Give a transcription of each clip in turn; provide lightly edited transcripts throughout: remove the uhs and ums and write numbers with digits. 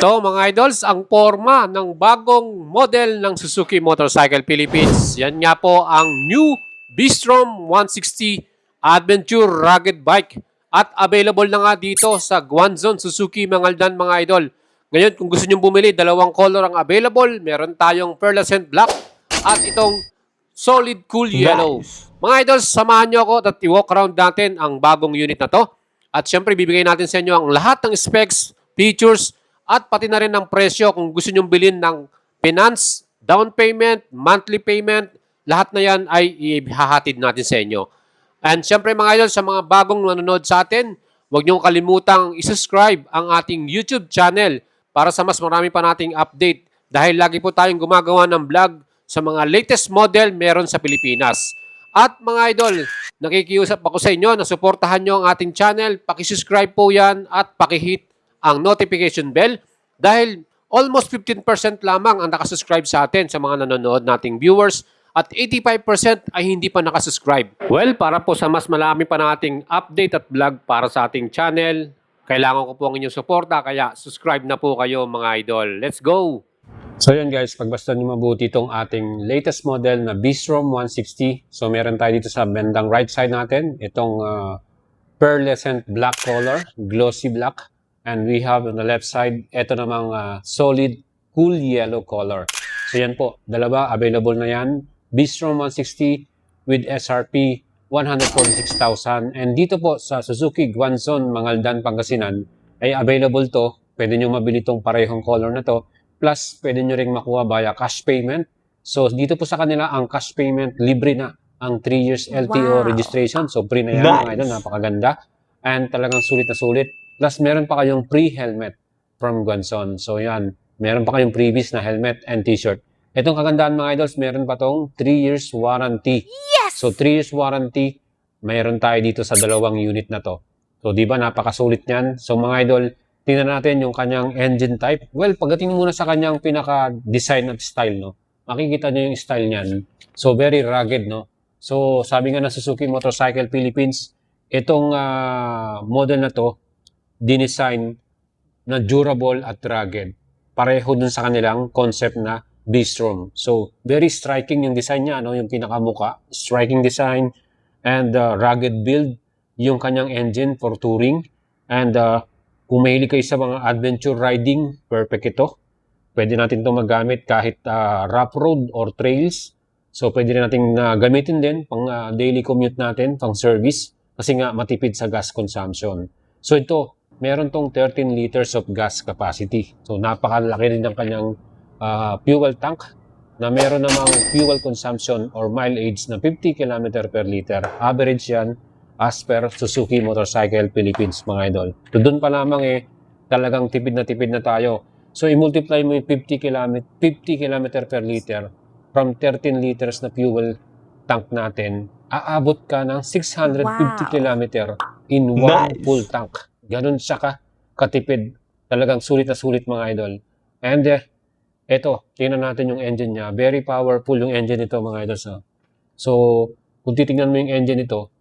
Ito mga idols, ang forma ng bagong model ng Suzuki Motorcycle Philippines. Yan nga po ang new B-Strom 160 Adventure Rugged Bike. At available na nga dito sa Guangzhou Suzuki Mangaldan mga idol. Ngayon kung gusto nyo bumili, dalawang color ang available. Meron tayong pearlescent black at itong solid cool yellow. Mga idols, samahan nyo ako at i-walk around natin ang bagong unit na to. At syempre, bibigay natin sa inyo ang lahat ng specs, features, at pati na rin ng presyo kung gusto nyong bilhin ng finance, down payment, monthly payment, lahat na yan ay ihahatid natin sa inyo. And syempre mga idol, sa mga bagong nanonood sa atin, huwag nyong kalimutang isubscribe ang ating YouTube channel para sa mas marami pa nating update dahil lagi po tayong gumagawa ng vlog sa mga latest model meron sa Pilipinas. At mga idol, nakikiusap ako sa inyo na suportahan nyo ang ating channel, pakisubscribe po yan at pakihit ang notification bell dahil almost 15% lamang ang nakasubscribe sa atin sa mga nanonood nating viewers at 85% ay hindi pa nakasubscribe. Well, para po sa mas malami pa nating update at vlog para sa ating channel, kailangan ko po ang inyong suporta kaya subscribe na po kayo mga idol. Let's go! So yun guys, pagbasta nyo mabuti itong ating latest model na B-Strom 160. So meron tayo dito sa bandang right side natin, itong pearlescent black color, glossy black. And we have on the left side, ito namang solid cool yellow color. So yan po, dalawa, available na yan. B-Strom 160 with SRP 146,000. And dito po sa Suzuki Guangzhou, Mangaldan, Pangasinan, ay available to. Pwede nyo mabili itong parehong color na to. Plus, pwede nyo ring makuha via cash payment. So dito po sa kanila, ang cash payment, libre na ang 3 years LTO registration. So free na yan, mga idol, napakaganda. And talagang sulit na sulit. Plus, meron pa kayong free helmet from Guangzhou. So, yan. Meron pa kayong previous na helmet and t-shirt. Itong kagandahan mga idols, meron pa tong 3 years warranty. Yes! So, 3 years warranty, meron tayo dito sa dalawang unit na to. So, di ba, napakasulit niyan. So, mga idol, tingnan natin yung kanyang engine type. Well, pagdating muna sa kanyang pinaka-design at style, no? Makikita nyo yung style niyan. So, very rugged, no? So, sabi nga ng Suzuki Motorcycle Philippines, itong model na to, dinesign na durable at rugged. Pareho dun sa kanilang concept na B-Strom. So, very striking yung design niya, ano? Yung pinakamuka. Striking design and rugged build yung kanyang engine for touring. And kung mahilig kayo sa mga adventure riding, perfect ito. Pwede natin ito magamit kahit rough road or trails. So, pwede rin natin gamitin din pang daily commute natin, pang service. Kasi nga matipid sa gas consumption. So, ito, meron tong 13 liters of gas capacity. So, napakalaki rin ng kanyang fuel tank na meron namang fuel consumption or mileage na 50 km per liter. Average yan as per Suzuki Motorcycle Philippines, mga idol. So, doon pa lamang talagang tipid na tayo. So, i-multiply mo yung 50 km per liter from 13 liters na fuel tank natin, aabot ka ng 650 km in one full tank. Ganun siya katipid. Talagang sulit na sulit mga idol. And eto, tingnan natin yung engine niya. Very powerful yung engine nito mga idol. So, kung titingnan mo yung engine nito,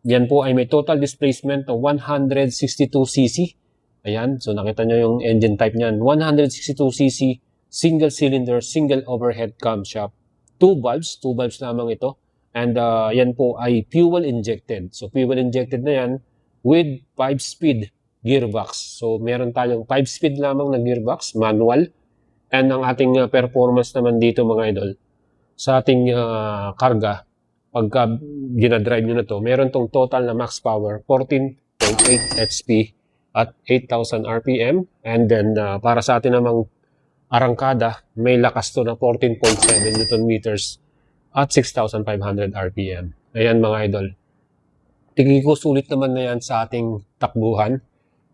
yan po ay may total displacement ng 162cc. Ayan, so nakita nyo yung engine type niyan. 162cc, single cylinder, single overhead camshaft. 2 valves lamang ito. And yan po ay fuel injected. So, fuel injected na yan with 5-speed gearbox. So, meron tayong 5-speed lamang na gearbox, manual. And ang ating performance naman dito mga idol, sa ating karga, pagka ginadrive nyo na to, meron tong total na max power, 14.8 HP at 8,000 RPM. And then, para sa atin namang arangkada, may lakas to na 14.7 Newton meters at 6,500 RPM. Ayan mga idol. Tingin ko sulit naman na yan sa ating takbuhan.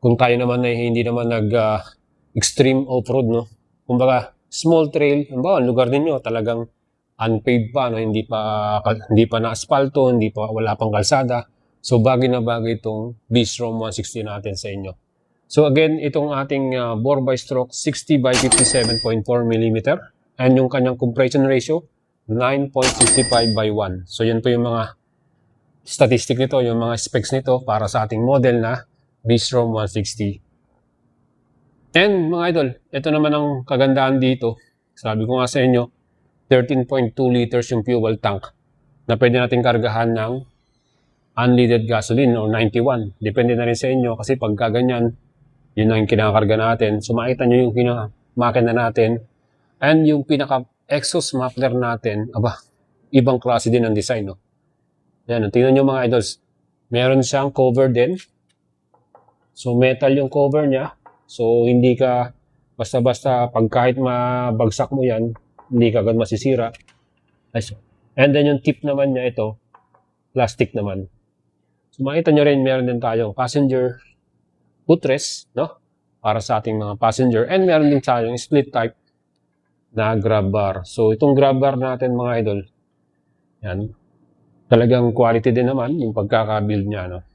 Kung tayo naman ay hindi naman nag-extreme off-road, no? Kumbaga, small trail, ang lugar ninyo talagang unpaved pa, no? Hindi pa na asfalto, wala pang kalsada. So, bagay na bagay itong B-Strom 160 natin sa inyo. So, again, itong ating bore by stroke, 60 by 57.4 mm. And yung kanyang compression ratio, 9.65 by 1. So, yun po yung mga statistic nito, yung mga specs nito para sa ating model na B-Strom 160. And mga idol, ito naman ang kagandahan dito. Sabi ko nga sa inyo, 13.2 liters yung fuel tank na pwede natin kargahan ng unleaded gasoline or 91. Depende na rin sa inyo kasi pagka ganyan, yun ang kinakarga natin. So makita nyo yung makina natin and yung pinaka-exhaust muffler natin, ibang klase din ang design. No? Yan, tingnan nyo mga idols. Meron siyang cover din. So metal yung cover niya. So hindi ka basta-basta pag kahit mabagsak mo yan, hindi ka agad masisira. And then yung tip naman niya ito, plastic naman. So makita nyo rin, meron din tayong passenger footrest, no? Para sa ating mga passenger. And meron din tayong split type na grab bar. So itong grab bar natin mga idol, yan, talagang quality din naman yung pagkaka-build niya, no?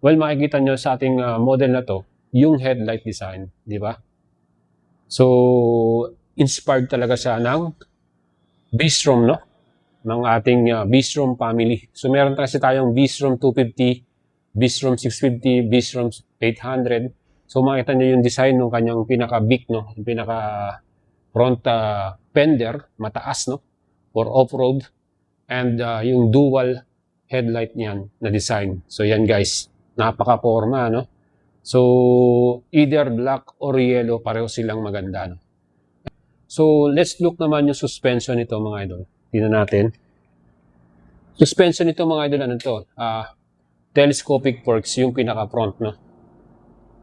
Well, makikita nyo sa ating model na to, yung headlight design, di ba? So, inspired talaga siya ng Bistrom, no? Ng ating Bistrom family. So, meron kasi tayong Bistrom 250, Bistrom 650, Bistrom 800. So, makita nyo yung design ng kanyang pinaka-big, no? Yung pinaka-front fender, mataas, no? For off-road. And yung dual headlight niyan na design. So, yan guys. Napaka-forma, no? So, either black or yellow, pareho silang maganda, no? So, let's look naman yung suspension nito, mga idol. Tingnan natin. Suspension nito, mga idol, ano to? Telescopic forks, yung pinaka-front, no?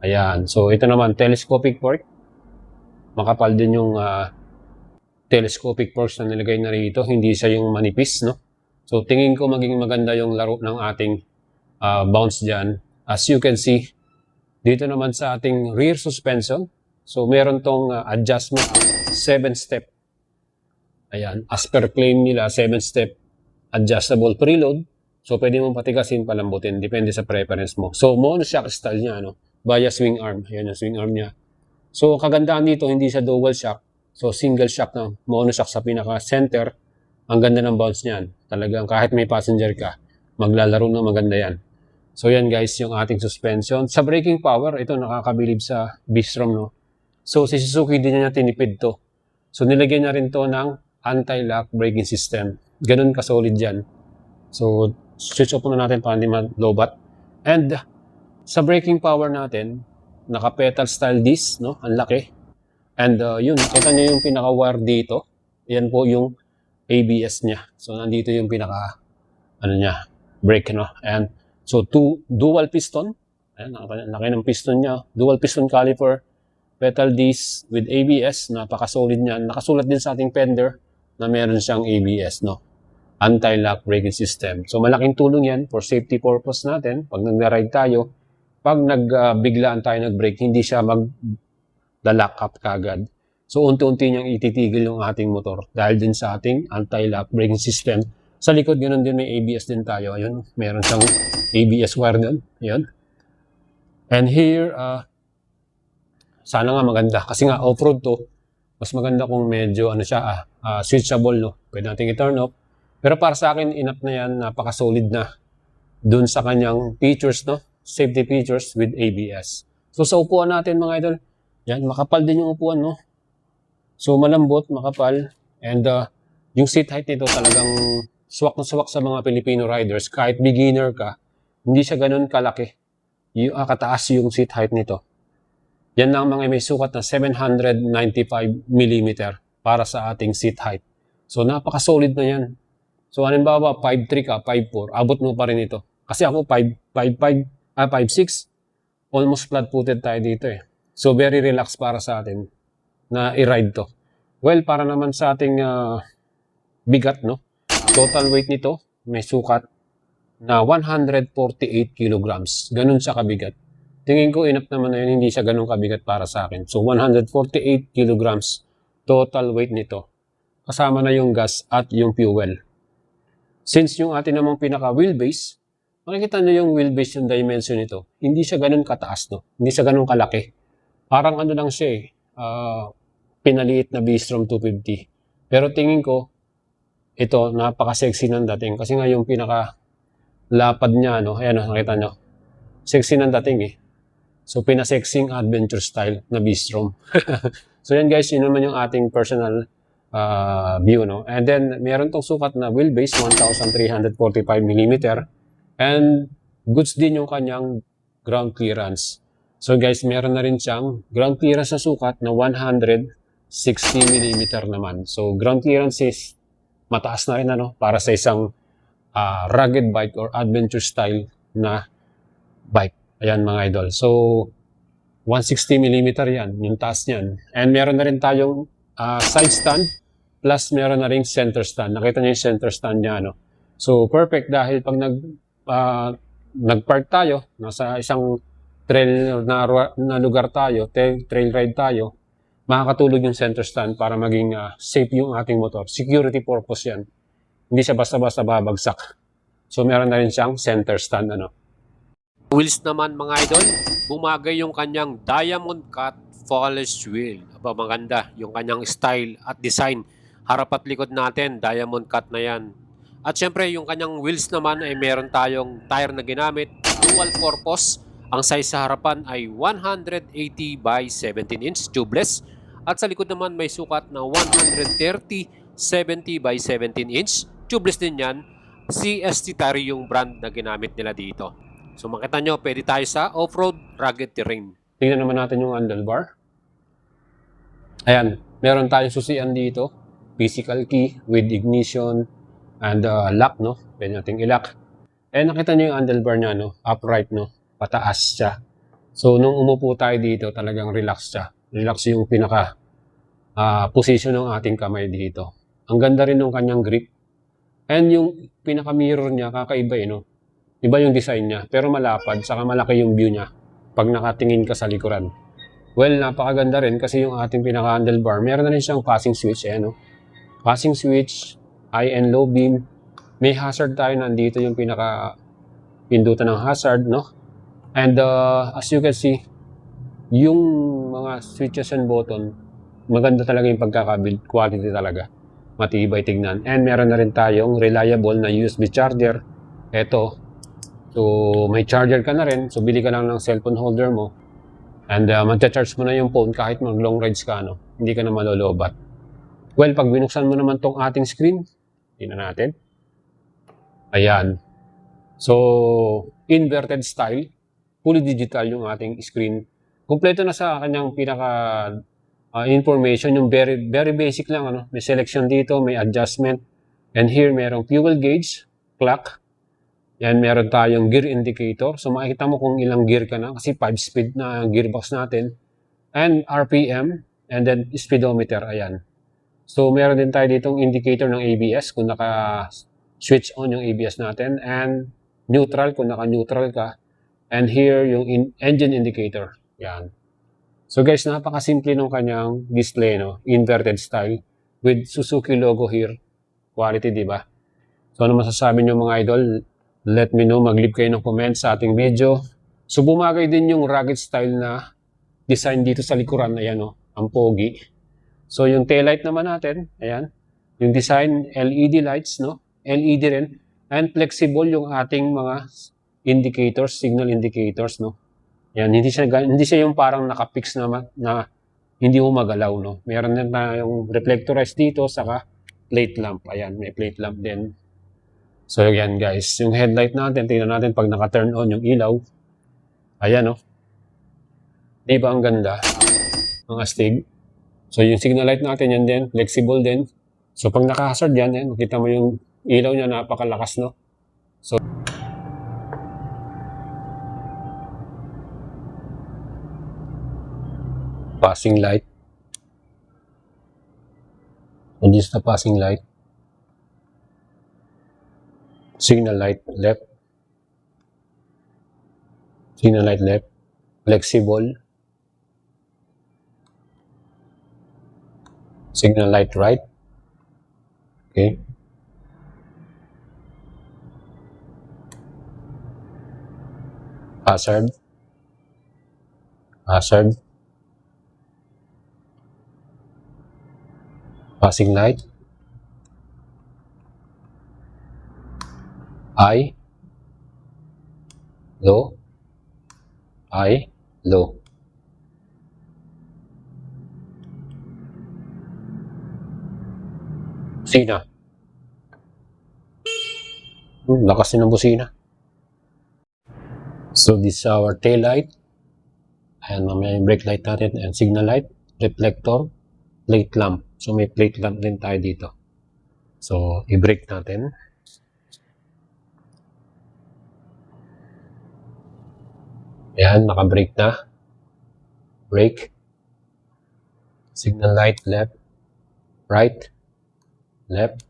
Ayan. So, ito naman, telescopic fork. Makapal din yung telescopic forks na nilagay na rito. Hindi siya yung manipis, no? So, tingin ko maging maganda yung laro ng ating bounce dyan. As you can see, dito naman sa ating rear suspension, so meron tong adjustment, 7-step. Ayan, as per claim nila, 7-step adjustable preload. So pwede mong patigasin, palambutin, depende sa preference mo. So monoshock style niya, no? Via swing arm. Ayan yung swing arm niya. So kagandaan dito, hindi siya dual shock. So single shock na monoshock sa pinaka-center. Ang ganda ng bounce niyan. Talagang kahit may passenger ka, maglalaro na maganda yan. So yan guys, yung ating suspension. Sa braking power, ito nakakabilib sa Bistrom, no? So si Suzuki din niya tinipid to. So nilagyan niya rin to ng anti-lock braking system. Ganun ka-solid yan. So switch off na natin para hindi ma-lowbat. And sa braking power natin, naka-pedal style disc, no? Ang laki. And yun, kita niyo yung pinaka-wire dito. Yan po yung ABS niya. So nandito yung pinaka, brake, no? And so, dual piston. Ayan, laki ng piston niya. Dual piston caliper. Pedal disc with ABS. Napaka-solid niya. Nakasulat din sa ating fender na meron siyang ABS, no? Anti-lock braking system. So, malaking tulong yan for safety purpose natin. Pag nag-ride tayo, pag nagbiglaan tayo nag-brake, hindi siya mag-lock up kagad. So, unti-unti niyang ititigil yung ating motor dahil din sa ating anti-lock braking system. Sa likod, ganoon din may ABS din tayo. Ayun, meron siyang ABS wire doon. Ayun. And here, sana nga maganda. Kasi nga, off-road to, mas maganda kung medyo, switchable, no? Pwede natin i-turn off. Pero para sa akin, enough na yan. Napaka-solid na dun sa kanyang features, no? Safety features with ABS. So, sa upuan natin, mga idol, yan, makapal din yung upuan, no? So, malambot, makapal. And, yung seat height nito talagang swak na swak sa mga Filipino riders. Kahit beginner ka, hindi siya ganun kalaki. Kataas yung seat height nito. Yan lang mga may sukat na 795 mm para sa ating seat height. So napaka-solid na yan. So halimbawa 5'3 ka, 5'4, abot mo pa rin ito. Kasi ako 5'6, almost flat-footed tayo dito eh. So very relaxed para sa atin na i-ride to. Well, para naman sa ating bigat, no? Total weight nito, may sukat na 148 kilograms. Ganun siya kabigat. Tingin ko enough naman na yun, hindi siya ganun kabigat para sa akin. So 148 kilograms total weight nito. Kasama na yung gas at yung fuel. Since yung atin namang pinaka wheelbase, makikita nyo yung wheelbase, yung dimension nito, hindi siya ganun kataas, no? Hindi siya ganun kalaki. Parang lang siya pinaliit na Bistrom 250. Pero tingin ko, ito, napaka-sexy ng dating. Kasi nga yung pinaka-lapad niya, no? Ayan, nakita nyo. Sexy ng dating eh. So, pinasexing adventure style na Bistrom. So, yan guys, yun naman yung ating personal view, no? And then, meron tong sukat na wheelbase, 1,345mm. And goods din yung kanyang ground clearance. So guys, meron na rin siyang ground clearance na sukat na 160mm naman. So, ground clearance is mataas na rin, ano, para sa isang rugged bike or adventure style na bike. Ayan mga idol. So, 160mm yan, yung taas niyan. And meron na rin tayong side stand, plus meron na rin center stand. Nakita niyo yung center stand niya, no? So, perfect dahil pag nag-park tayo, nasa isang trail na lugar tayo, trail ride tayo, makakatulog yung center stand para maging safe yung ating motor. Security purpose yan. Hindi siya basta-basta babagsak. So, meron na rin siyang center stand, ano. Wheels naman mga idol, bumagay yung kanyang diamond cut polish wheel. Aba, maganda yung kanyang style at design. Harap at likod natin, diamond cut na yan. At syempre, yung kanyang wheels naman ay meron tayong tire na ginamit, dual purpose. Ang size sa harapan ay 180 by 17 inch tubeless. At sa likod naman may sukat na 130 70 by 17 inch. Tubeless din yan. CST tire yung brand na ginamit nila dito. So makita nyo, pwede tayo sa off-road rugged terrain. Tingnan naman natin yung handlebar. Ayan, meron tayong susian dito. Physical key with ignition and lock, no? Pwede natin i-lock. Nakita nyo yung handlebar niya, no? Upright, no? Pataas siya. So, nung umupo tayo dito, talagang relax siya. Relax yung pinaka position ng ating kamay dito. Ang ganda rin ng kanyang grip. And yung pinaka mirror niya, kakaiba, no? Iba yung design niya, pero malapad, saka malaki yung view niya pag nakatingin ka sa likuran. Well, napakaganda rin kasi yung ating pinaka-handlebar, meron na rin siyang passing switch, no? Passing switch, high and low beam. May hazard tayo, nandito yung pinaka-pindutan ng hazard, no? And as you can see, yung mga switches and button, maganda talaga yung pagkakabuild, quality talaga. Matibay tignan. And meron na rin tayong reliable na USB charger. Ito. So, may charger ka na rin. So, bili ka lang ng cellphone holder mo. And magcha-charge mo na yung phone kahit mag-long rides ka, no? Hindi ka na malolobat. Well, pag binuksan mo naman tong ating screen, tingnan natin. Ayan. So, inverted style. Fully digital yung ating screen. Kompleto na sa kanyang pinaka information. Yung very, very basic lang, ano? May selection dito, may adjustment. And here, merong fuel gauge, clock. Yan, meron tayong gear indicator. So, makikita mo kung ilang gear ka na kasi 5-speed na gearbox natin. And RPM, and then speedometer, ayan. So, meron din tayo ditong indicator ng ABS kung naka-switch on yung ABS natin. And neutral kung naka-neutral ka. And here, yung engine indicator. Yan. So, guys, napakasimple ng kanyang display, no? Inverted style with Suzuki logo here. Quality, di ba? So, ano masasabi nyo mga idol? Let me know, mag-leave kayo ng comment sa ating video. So, bumagay din yung rugged style na design dito sa likuran. Ayan, no? Ang pogi. So, yung taillight naman natin, ayan. Yung design, LED lights, no? LED rin. And flexible yung ating mga indicators, signal indicators, no? Ayan, hindi siya yung parang nakapix na hindi mo magalaw, no? Meron din tayong reflectorized dito, saka plate lamp. Ayan, may plate lamp din. So, yan guys, yung headlight natin, tingnan natin pag naka-turn on yung ilaw. Ayan, no? Di ba ang ganda? Ang astig. So, yung signal light natin, yan din, flexible din. So, pag naka-hazard yan, makita mo yung ilaw niya, napakalakas, no? So, passing light. And this is the passing light. Signal light left. Signal light left. Flexible. Signal light right. Okay. Hazard. Hazard. Passing light. High, low, high, Low. Busina. Lakas din ng busina. So this is our tail light. Ayan, mamaya yung brake light natin. And signal light, reflector, plate lamp. So may plate lamp din tayo dito. So i-brake natin. Ayan, naka-brake na. Brake. Signal light, left, right, left.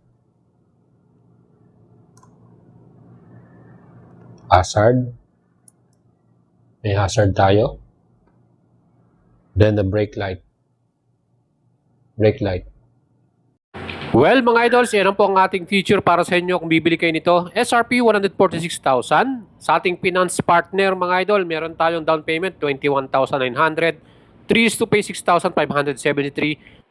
Hazard. May hazard tayo. Then the brake light. Brake light. Well, mga idols, yan ang po ang ating feature para sa inyo kung bibili kayo nito. SRP 146,000. Sa ating finance partner, mga idol, meron tayong down payment 21,900. 3 years to pay 6,573.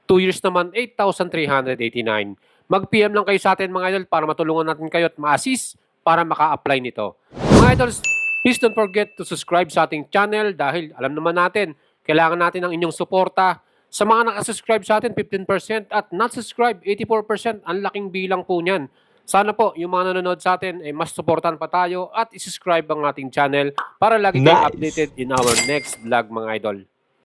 2 years naman 8,389. Mag-PM lang kayo sa atin, mga idol, para matulungan natin kayo at ma-assist para maka-apply nito. Mga idols, please don't forget to subscribe sa ating channel dahil alam naman natin, kailangan natin ng inyong suporta. Sa mga nakasubscribe sa atin, 15% at not subscribe, 84%. Ang laking bilang po niyan. Sana po yung mga nanonood sa atin ay mas suportahan pa tayo at isubscribe ang ating channel para lagi kayo updated in our next vlog, mga idol.